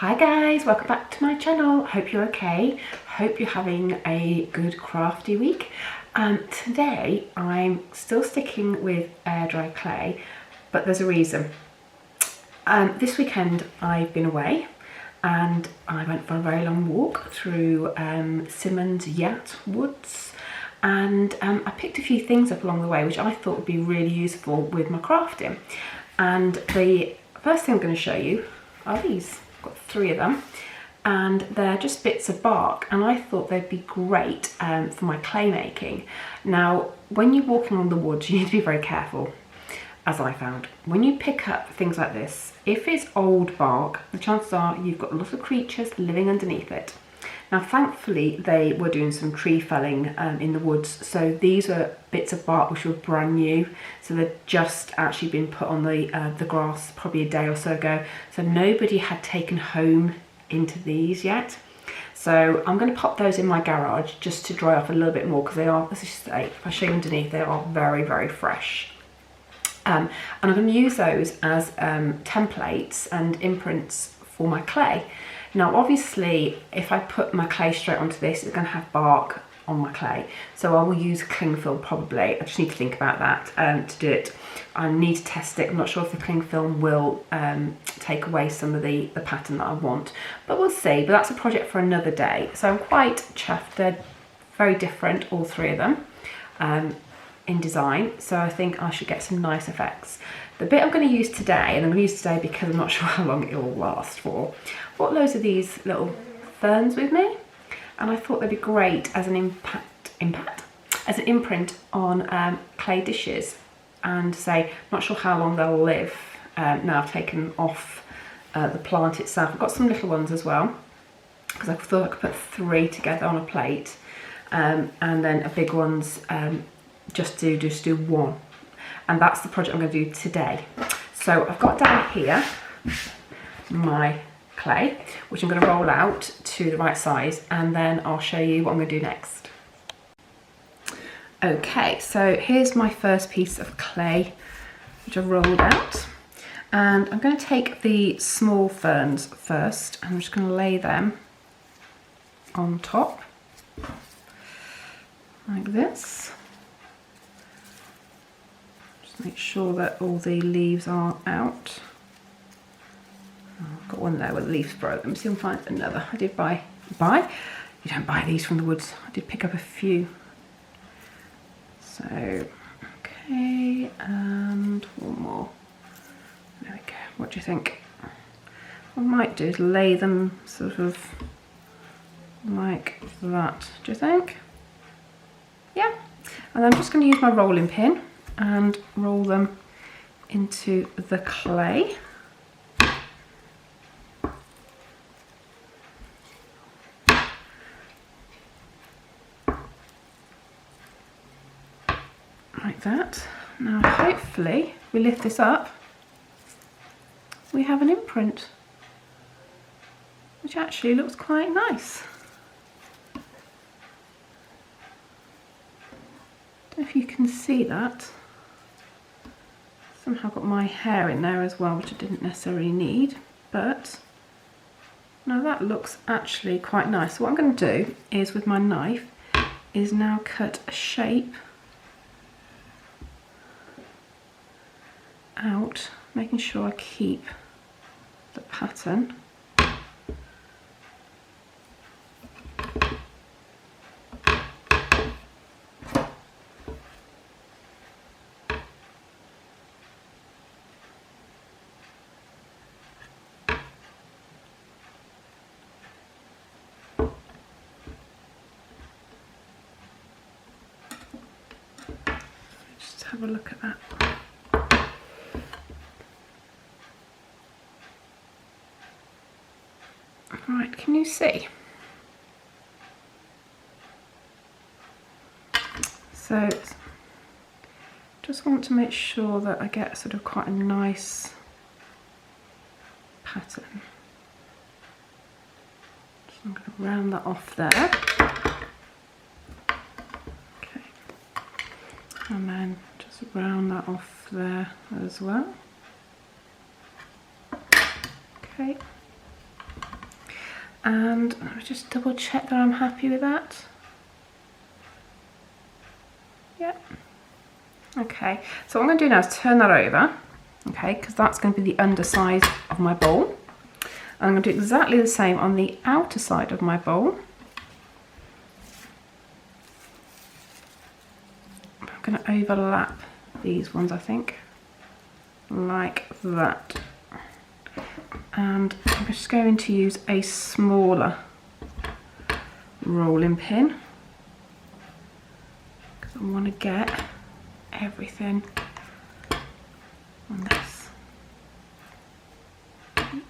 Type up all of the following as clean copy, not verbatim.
Hi guys, welcome back to my channel. Hope you're okay. Hope you're having a good crafty week. Today I'm still sticking with air dry clay, but there's a reason. This weekend I've been away and I went for a very long walk through Simmons Yacht Woods, and I picked a few things up along the way which I thought would be really useful with my crafting. And the first thing I'm going to show you are these. I've got 3 of them, and they're just bits of bark, and I thought they'd be great for my clay making. Now, when you're walking on the woods, you need to be very careful, as I found. When you pick up things like this, if it's old bark, the chances are you've got a lot of creatures living underneath it. Now, thankfully, they were doing some tree felling in the woods, so these are bits of bark which were brand new. So they'd just actually been put on the grass probably a day or so ago. So nobody had taken home into these yet. So I'm going to pop those in my garage just to dry off a little bit more, because they are, as I say, if I show you underneath, they are very, very fresh. And I'm going to use those as templates and imprints for my clay. Now, obviously, if I put my clay straight onto this, it's going to have bark on my clay. So I will use cling film probably. I just need to think about that to do it. I need to test it. I'm not sure if the cling film will take away some of the pattern that I want, but we'll see. But that's a project for another day. So I'm quite chuffed. They're very different, all 3 of them, in design. So I think I should get some nice effects. The bit I'm going to use today, and I'm going to use today because I'm not sure how long it will last for, I bought loads of these little ferns with me, and I thought they'd be great as an as an imprint on clay dishes. And say, not sure how long they'll live. Now I've taken off the plant itself. I've got some little ones as well, because I thought I could put 3 together on a plate, and then a big one's just do 1. And that's the project I'm going to do today. So I've got down here my clay, which I'm going to roll out to the right size, and then I'll show you what I'm going to do next. Okay, so here's my first piece of clay which I've rolled out, and I'm going to take the small ferns first. I'm just going to lay them on top like this. Make sure that all the leaves are out. Oh, I've got one there where the leaves broke. Let me see if I can find another. I did buy? You don't buy these from the woods. I did pick up a few. So, okay, and 1 more. There we go. What do you think? What I might do is lay them sort of like that. Do you think? Yeah. And I'm just going to use my rolling pin and roll them into the clay. Like that. Now hopefully we lift this up, we have an imprint which actually looks quite nice. Don't know if you can see that. Somehow got my hair in there as well, which I didn't necessarily need, but now that looks actually quite nice. So what I'm going to do is, with my knife, is now cut a shape out, making sure I keep the pattern. Just have a look at that. Right, can you see? So just want to make sure that I get sort of quite a nice pattern. So I'm going to round that off there. Okay. And then just round that off there as well. Okay. And let me just double check that I'm happy with that. Yep. Okay, so what I'm going to do now is turn that over, okay, because that's going to be the underside of my bowl. And I'm going to do exactly the same on the outer side of my bowl. I'm going to overlap these ones, I think, like that. And I'm just going to use a smaller rolling pin because I want to get everything on this. Oops.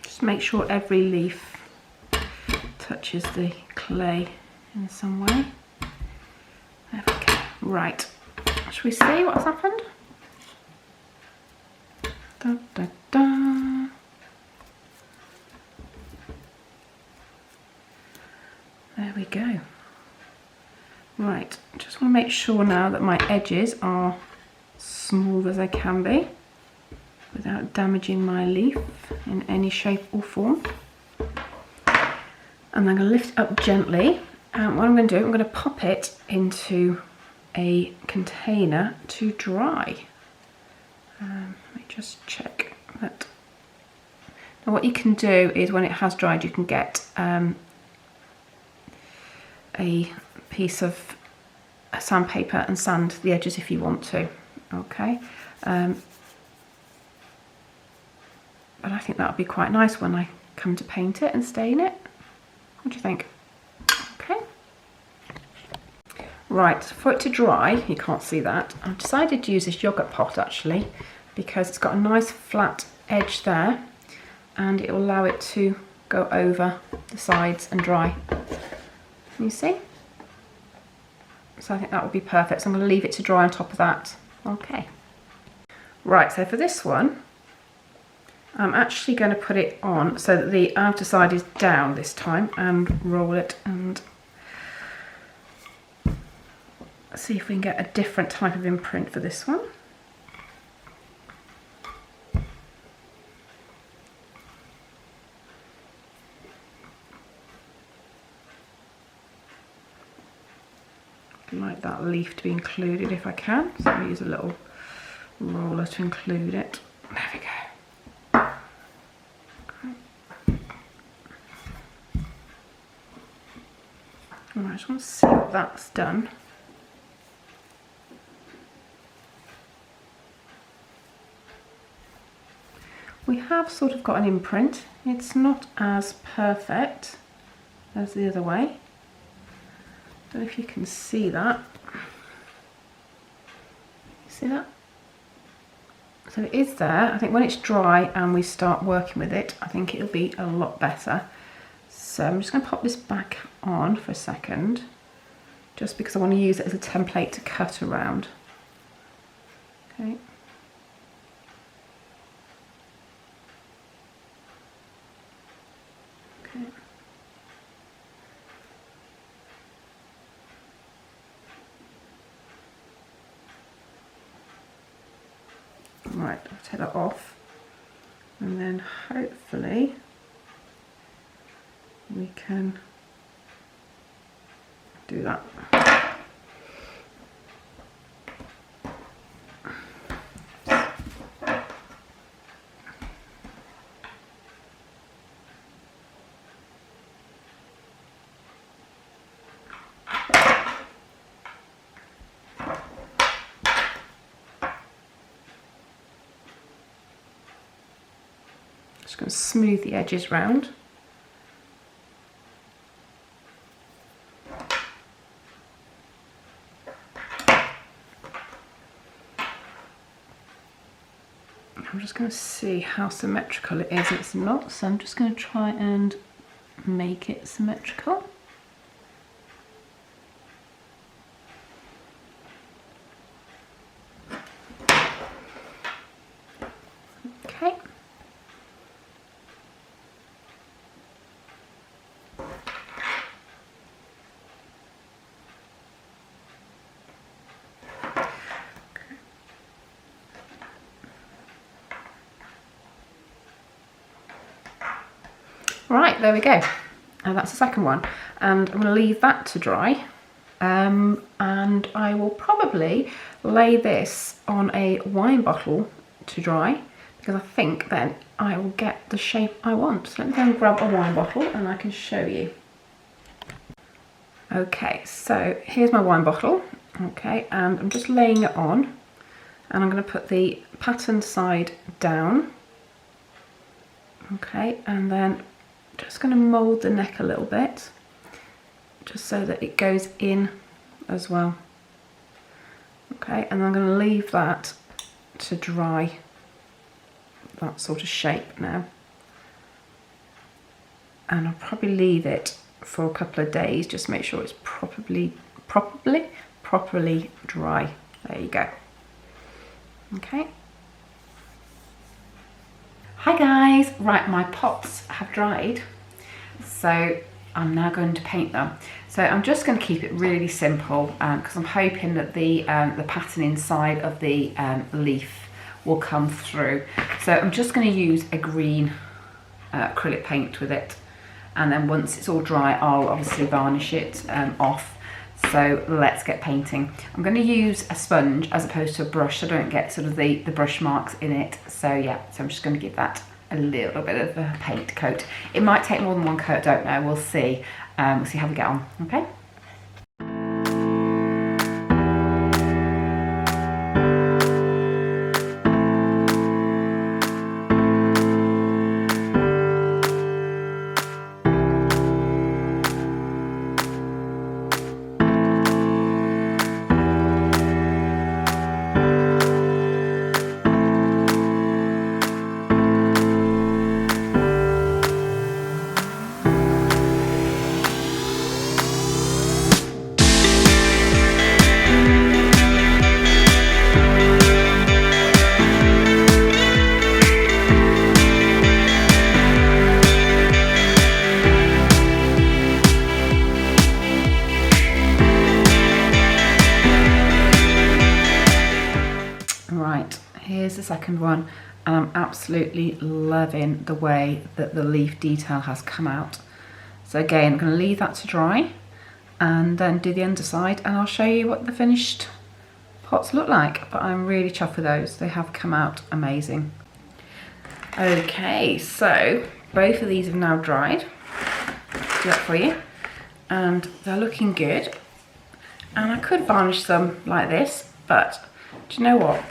Just make sure every leaf touches the clay in some way. There we go. Right. Shall we see what's happened? Da, da, da. There we go. Right. Just want to make sure now that my edges are smooth as they can be without damaging my leaf in any shape or form. And I'm going to lift it up gently. And what I'm going to do, I'm going to pop it into a container to dry. Let me just check that. Now what you can do is when it has dried, you can get a piece of sandpaper and sand the edges if you want to. Okay. But I think that would be quite nice when I come to paint it and stain it. What do you think? Okay. Right, for it to dry, you can't see that, I've decided to use this yogurt pot actually because it's got a nice flat edge there and it will allow it to go over the sides and dry. Can you see? So I think that would be perfect. So I'm going to leave it to dry on top of that. Okay. Right, so for this one, I'm actually going to put it on so that the outer side is down this time and roll it and see if we can get a different type of imprint for this one. I'd like that leaf to be included if I can, so I'll use a little roller to include it. There we go. Alright, I just want to see what that's done. We have sort of got an imprint. It's not as perfect as the other way. Don't know if you can see that. See that? So it is there. I think when it's dry and we start working with it, I think it'll be a lot better. So I'm just going to pop this back on for a second, just because I want to use it as a template to cut around. Okay. Okay. Right, I'll take that off and then hopefully we can do that. Just going to smooth the edges round. I'm just going to see how symmetrical it is. It's not, so I'm just going to try and make it symmetrical. Okay, Right, there we go. And that's the second one. And I'm going to leave that to dry. And I will probably lay this on a wine bottle to dry, because I think then I will get the shape I want. So let me go and grab a wine bottle and I can show you. Okay, so here's my wine bottle. Okay, and I'm just laying it on, and I'm going to put the patterned side down. Okay, and then just going to mould the neck a little bit, just so that it goes in as well. Okay, and I'm going to leave that to dry, that sort of shape now. And I'll probably leave it for a couple of days, just make sure it's properly dry. There you go. Okay. Hi guys, right, my pots have dried, so I'm now going to paint them. So I'm just going to keep it really simple, because I'm hoping that the pattern inside of the leaf will come through. So I'm just going to use a green acrylic paint with it, and then once it's all dry I'll obviously varnish it off. So let's get painting. I'm going to use a sponge as opposed to a brush, so I don't get sort of the brush marks in it. So yeah, so I'm just going to give that a little bit of a paint coat. It might take more than one coat, don't know, we'll see. We'll see how we get on, okay? Right, here's the second one, and I'm absolutely loving the way that the leaf detail has come out. So again, I'm going to leave that to dry and then do the underside, and I'll show you what the finished pots look like. But I'm really chuffed with those, they have come out amazing. Okay, so both of these have now dried. Do that for you, and they're looking good. And I could varnish them like this, but do you know what?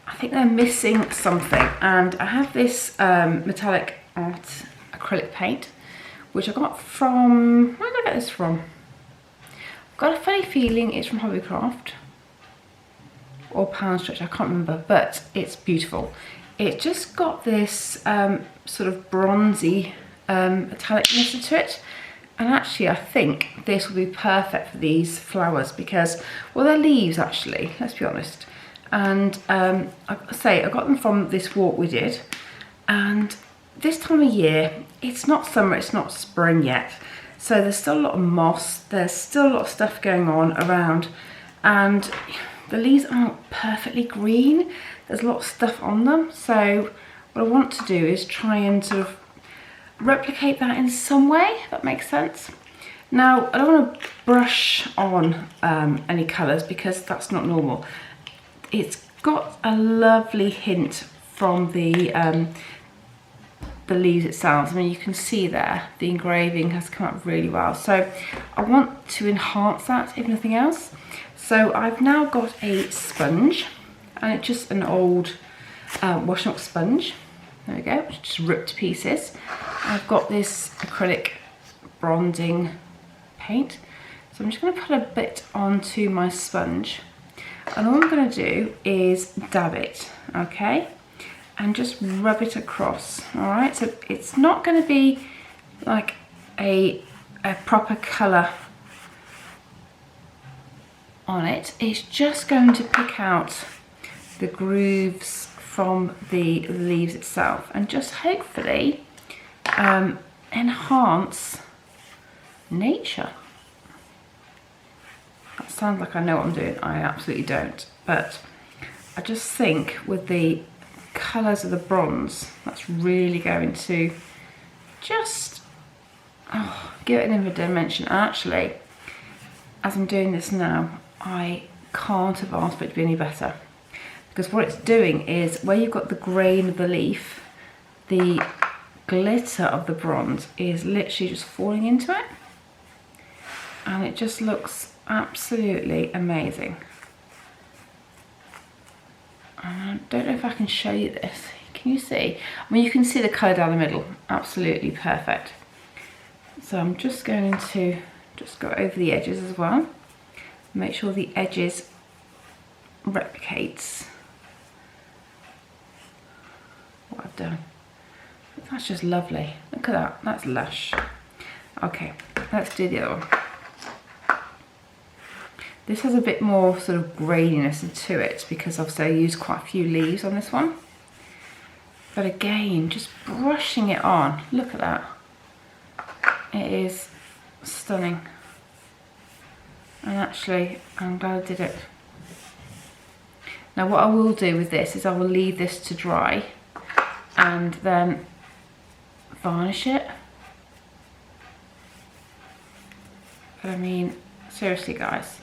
I think they're missing something, and I have this metallic art acrylic paint, which I got from, where did I get this from? I've got a funny feeling it's from Hobbycraft or Pound Stretch, I can't remember, but it's beautiful. It just got this sort of bronzy metallicness to it. And actually I think this will be perfect for these flowers because, well, they're leaves actually, let's be honest. And I got them from this walk we did, and this time of year, it's not summer, it's not spring yet. So there's still a lot of moss, there's still a lot of stuff going on around, and the leaves aren't perfectly green. There's a lot of stuff on them. So what I want to do is try and sort of replicate that in some way, if that makes sense. Now, I don't want to brush on any colours because that's not normal. It's got a lovely hint from the leaves itself. I mean, you can see there, the engraving has come up really well. So I want to enhance that, if nothing else. So I've now got a sponge, and it's just an old washing up sponge. There we go, just ripped to pieces. I've got this acrylic bronzing paint. So I'm just going to put a bit onto my sponge. And all I'm going to do is dab it, okay? And just rub it across, all right? So it's not going to be like a proper colour on it. It's just going to pick out the grooves from the leaves itself and just hopefully enhance nature. That sounds like I know what I'm doing. I absolutely don't. But I just think with the colours of the bronze, that's really going to just give it another dimension. Actually, as I'm doing this now, I can't have asked for it to be any better, because what it's doing is where you've got the grain of the leaf, the glitter of the bronze is literally just falling into it, and it just looks absolutely amazing. I don't know if I can show you this. Can you see? I mean, you can see the colour down the middle. Absolutely perfect. So I'm just going to just go over the edges as well. Make sure the edges replicates what I've done. That's just lovely. Look at that. That's lush. Okay, let's do the other one. This has a bit more sort of graininess to it because obviously I used quite a few leaves on this one. But again, just brushing it on. Look at that. It is stunning. And actually, I'm glad I did it. Now what I will do with this is I will leave this to dry and then varnish it. But I mean, seriously guys,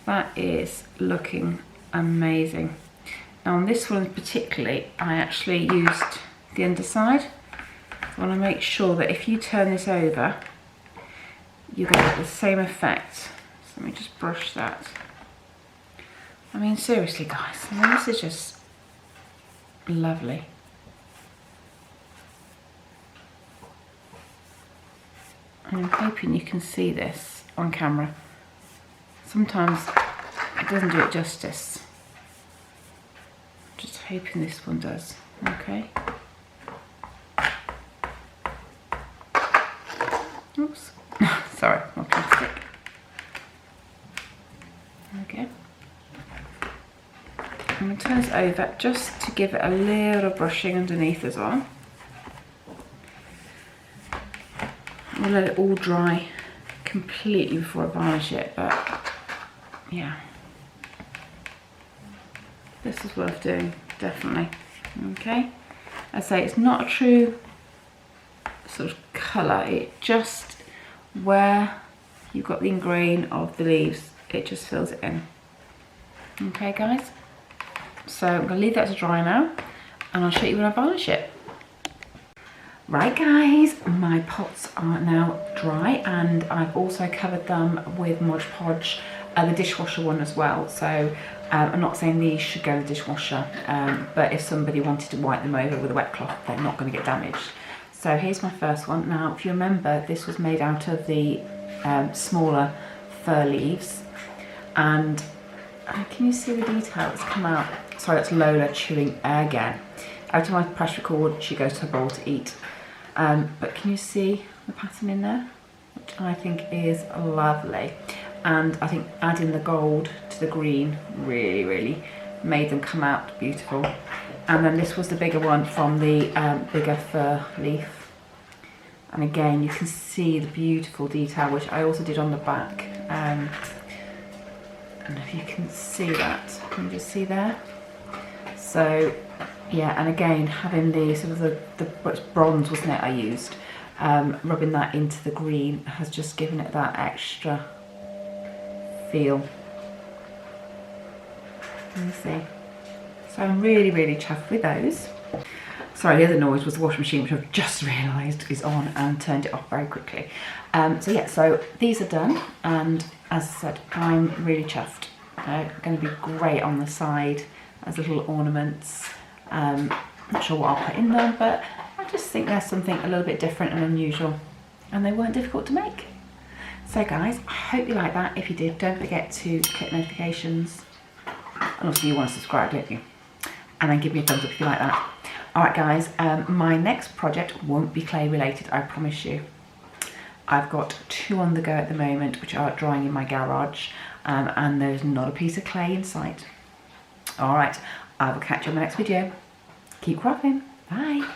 that is looking amazing. Now on this one particularly, I actually used the underside. I want to make sure that if you turn this over, you get the same effect. So let me just brush that. I mean, seriously guys, I mean, this is just lovely. And I'm hoping you can see this on camera. Sometimes it doesn't do it justice. Just hoping this one does. Okay. Oops. Sorry, my plastic. Okay. I'm going to turn this over just to give it a little brushing underneath as well. I'll let it all dry completely before I varnish it, but yeah. This is worth doing, definitely. Okay. I say it's not a true sort of colour, it just where you've got the ingrain of the leaves, it just fills it in. Okay guys, so I'm going to leave that to dry now and I'll show you when I varnish it. Right guys, my pots are now dry and I've also covered them with Mod Podge, the dishwasher one as well. So I'm not saying these should go in the dishwasher, but if somebody wanted to wipe them over with a wet cloth, they're not going to get damaged. So here's my first one. Now, if you remember, this was made out of the smaller fir leaves. And can you see the detail that's come out? Sorry, that's Lola chewing again. Out of my press record, she goes to her bowl to eat. But can you see the pattern in there? Which I think is lovely. And I think adding the gold to the green really, really made them come out beautiful. And then this was the bigger one from the bigger fir leaf. And again, you can see the beautiful detail, which I also did on the back. And if you can see that, can you just see there? So, yeah, and again, having the sort of the bronze, wasn't it, I used, rubbing that into the green has just given it that extra feel. Can you see? So I'm really, really chuffed with those. Sorry, the other noise was the washing machine, which I've just realised is on and turned it off very quickly. So yeah, so these are done, and as I said, I'm really chuffed. Going to be great on the side as little ornaments. Not sure what I'll put in there, but I just think there's something a little bit different and unusual, and they weren't difficult to make. So guys, I hope you like that. If you did, don't forget to click notifications, and also you want to subscribe, don't you? And then give me a thumbs up if you like that. Alright guys, my next project won't be clay related, I promise you. I've got 2 on the go at the moment, which are drying in my garage, and there's not a piece of clay in sight. Alright, I will catch you in my next video. Keep crafting. Bye.